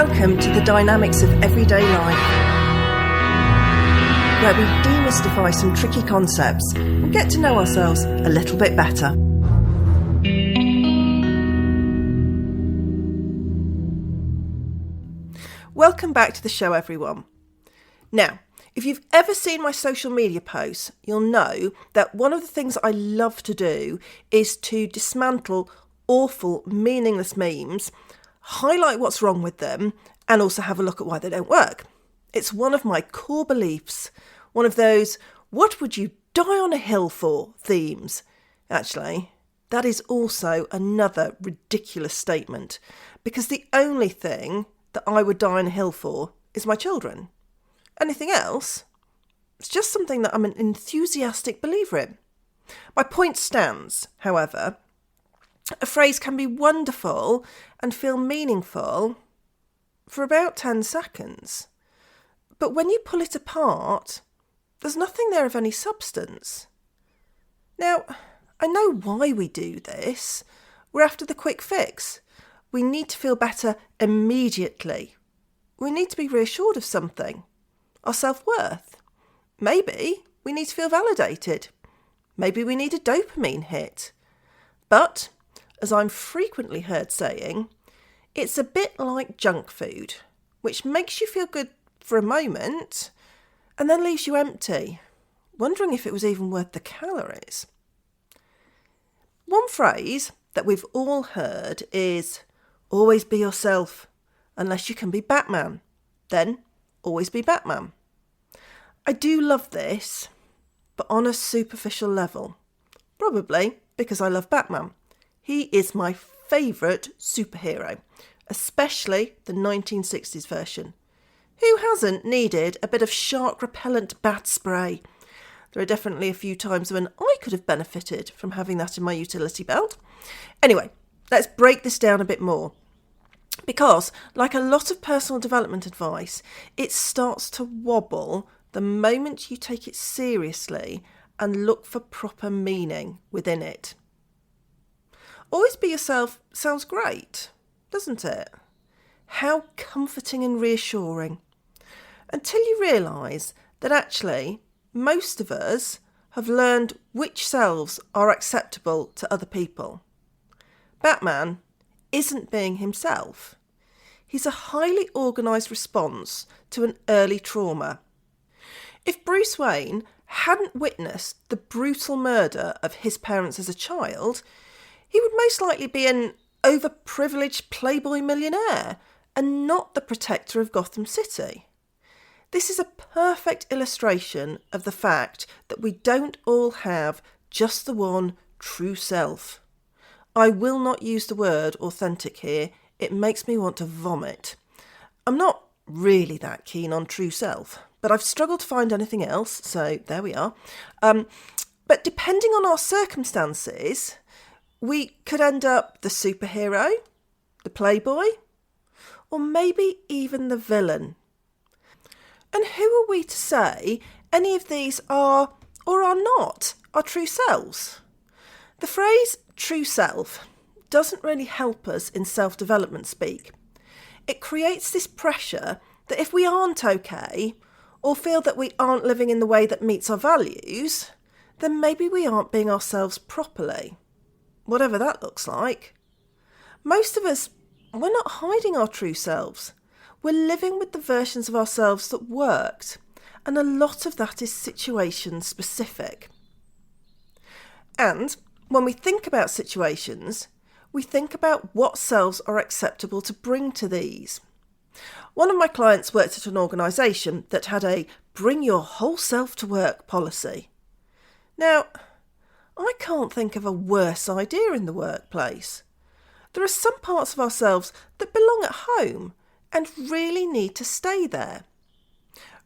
Welcome to the dynamics of everyday life, where we demystify some tricky concepts and get to know ourselves a little bit better. Welcome back to the show, everyone. Now, if you've ever seen my social media posts, you'll know that one of the things I love to do is to dismantle awful, meaningless memes, highlight what's wrong with them, and also have a look at why they don't work. It's one of my core beliefs, one of those "what would you die on a hill for" themes. Actually, that is also another ridiculous statement, because the only thing that I would die on a hill for is my children. Anything else? It's just something that I'm an enthusiastic believer in. My point stands, however. A phrase can be wonderful and feel meaningful for about 10 seconds. But when you pull it apart, there's nothing there of any substance. Now, I know why we do this. We're after the quick fix. We need to feel better immediately. We need to be reassured of something. Our self-worth. Maybe we need to feel validated. Maybe we need a dopamine hit. But, as I'm frequently heard saying, it's a bit like junk food, which makes you feel good for a moment and then leaves you empty, wondering if it was even worth the calories. One phrase that we've all heard is, "always be yourself, unless you can be Batman. Then always be Batman." I do love this, but on a superficial level. Probably because I love Batman. He is my favourite superhero, especially the 1960s version. Who hasn't needed a bit of shark repellent bat spray? There are definitely a few times when I could have benefited from having that in my utility belt. Anyway, let's break this down a bit more. Because, like a lot of personal development advice, it starts to wobble the moment you take it seriously and look for proper meaning within it. Always be yourself sounds great, doesn't it? How comforting and reassuring. Until you realise that actually most of us have learned which selves are acceptable to other people. Batman isn't being himself. He's a highly organised response to an early trauma. If Bruce Wayne hadn't witnessed the brutal murder of his parents as a child, he would most likely be an overprivileged playboy millionaire and not the protector of Gotham City. This is a perfect illustration of the fact that we don't all have just the one true self. I will not use the word authentic here. It makes me want to vomit. I'm not really that keen on true self, but I've struggled to find anything else, so there we are. But depending on our circumstances, we could end up the superhero, the playboy, or maybe even the villain. And who are we to say any of these are or are not our true selves? The phrase true self doesn't really help us in self-development speak. It creates this pressure that if we aren't okay, or feel that we aren't living in the way that meets our values, then maybe we aren't being ourselves properly. Whatever that looks like. Most of us, we're not hiding our true selves. We're living with the versions of ourselves that worked, and a lot of that is situation specific. And when we think about situations, we think about what selves are acceptable to bring to these. One of my clients worked at an organisation that had a bring your whole self to work policy. Now, I can't think of a worse idea in the workplace. There are some parts of ourselves that belong at home and really need to stay there.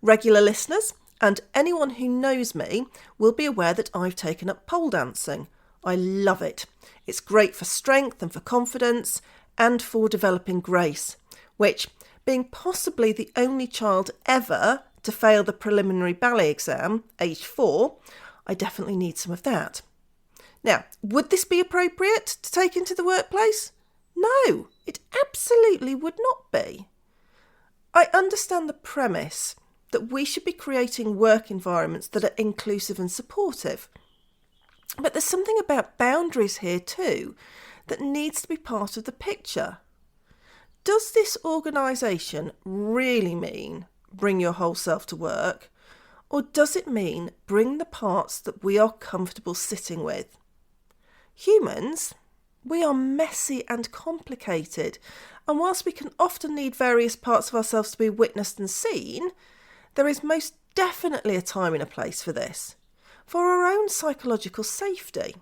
Regular listeners and anyone who knows me will be aware that I've taken up pole dancing. I love it. It's great for strength and for confidence and for developing grace, which, being possibly the only child ever to fail the preliminary ballet exam, age 4, I definitely need some of that. Now, would this be appropriate to take into the workplace? No, it absolutely would not be. I understand the premise that we should be creating work environments that are inclusive and supportive. But there's something about boundaries here too that needs to be part of the picture. Does this organisation really mean bring your whole self to work? Or does it mean bring the parts that we are comfortable sitting with? Humans, we are messy and complicated, and whilst we can often need various parts of ourselves to be witnessed and seen, there is most definitely a time and a place for this, for our own psychological safety.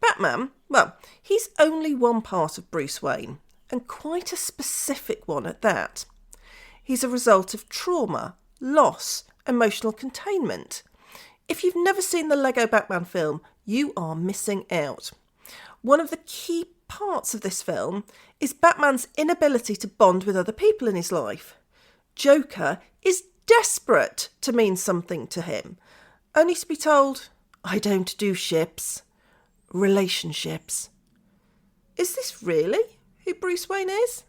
Batman, well, he's only one part of Bruce Wayne, and quite a specific one at that. He's a result of trauma, loss, emotional containment. If you've never seen the Lego Batman film, you are missing out. One of the key parts of this film is Batman's inability to bond with other people in his life. Joker is desperate to mean something to him, only to be told, I don't do ships, relationships. Is this really who Bruce Wayne is?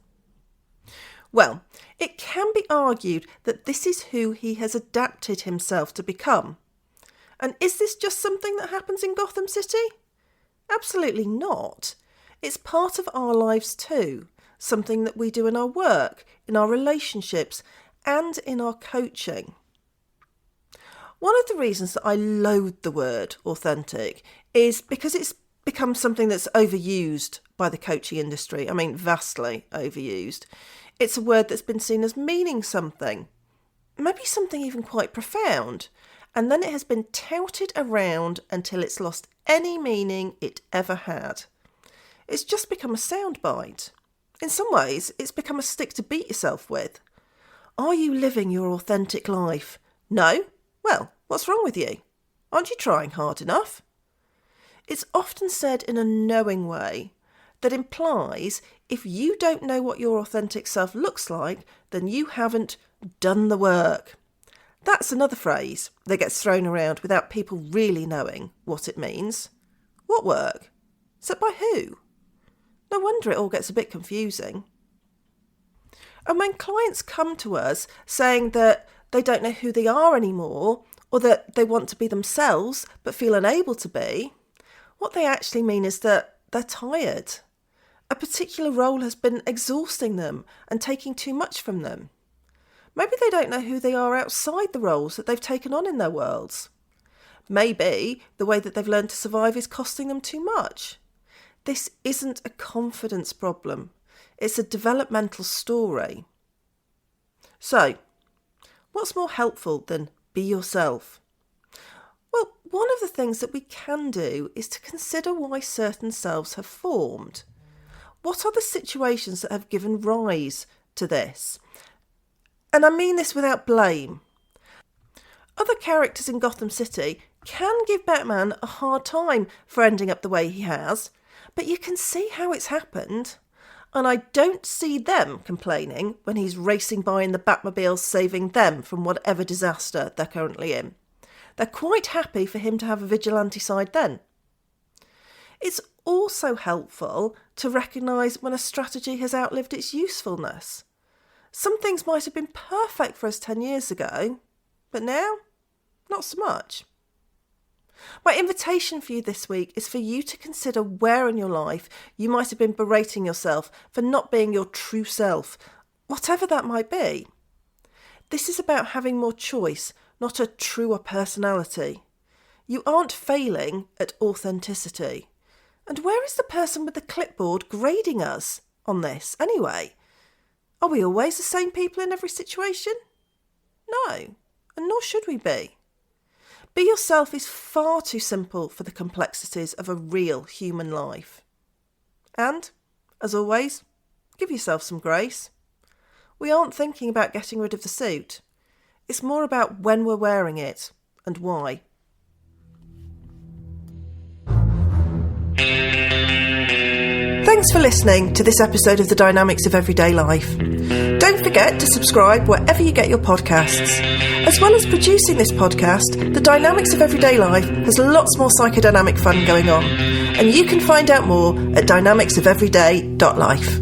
Well, it can be argued that this is who he has adapted himself to become. And is this just something that happens in Gotham City? Absolutely not. It's part of our lives too, something that we do in our work, in our relationships, and in our coaching. One of the reasons that I loathe the word authentic is because it's become something that's overused by the coaching industry. I mean, vastly overused. It's a word that's been seen as meaning something, maybe something even quite profound, and then it has been touted around until it's lost any meaning it ever had. It's just become a soundbite. In some ways, it's become a stick to beat yourself with. Are you living your authentic life? No? Well, what's wrong with you? Aren't you trying hard enough? It's often said in a knowing way that implies if you don't know what your authentic self looks like, then you haven't done the work. That's another phrase that gets thrown around without people really knowing what it means. What work? Set by who? No wonder it all gets a bit confusing. And when clients come to us saying that they don't know who they are anymore, or that they want to be themselves but feel unable to be, what they actually mean is that they're tired. A particular role has been exhausting them and taking too much from them. Maybe they don't know who they are outside the roles that they've taken on in their worlds. Maybe the way that they've learned to survive is costing them too much. This isn't a confidence problem. It's a developmental story. So, what's more helpful than be yourself? Well, one of the things that we can do is to consider why certain selves have formed. What are the situations that have given rise to this? And I mean this without blame. Other characters in Gotham City can give Batman a hard time for ending up the way he has, but you can see how it's happened. And I don't see them complaining when he's racing by in the Batmobile saving them from whatever disaster they're currently in. They're quite happy for him to have a vigilante side then. It's also helpful to recognise when a strategy has outlived its usefulness. Some things might have been perfect for us 10 years ago, but now, not so much. My invitation for you this week is for you to consider where in your life you might have been berating yourself for not being your true self, whatever that might be. This is about having more choice, not a truer personality. You aren't failing at authenticity. And where is the person with the clipboard grading us on this anyway? Are we always the same people in every situation? No, and nor should we be. Be yourself is far too simple for the complexities of a real human life. And, as always, give yourself some grace. We aren't thinking about getting rid of the suit. It's more about when we're wearing it and why. Thanks for listening to this episode of The Dynamics of Everyday Life. Don't forget to subscribe wherever you get your podcasts. As well as producing this podcast, The Dynamics of Everyday Life has lots more psychodynamic fun going on, and you can find out more at dynamicsofeveryday.life.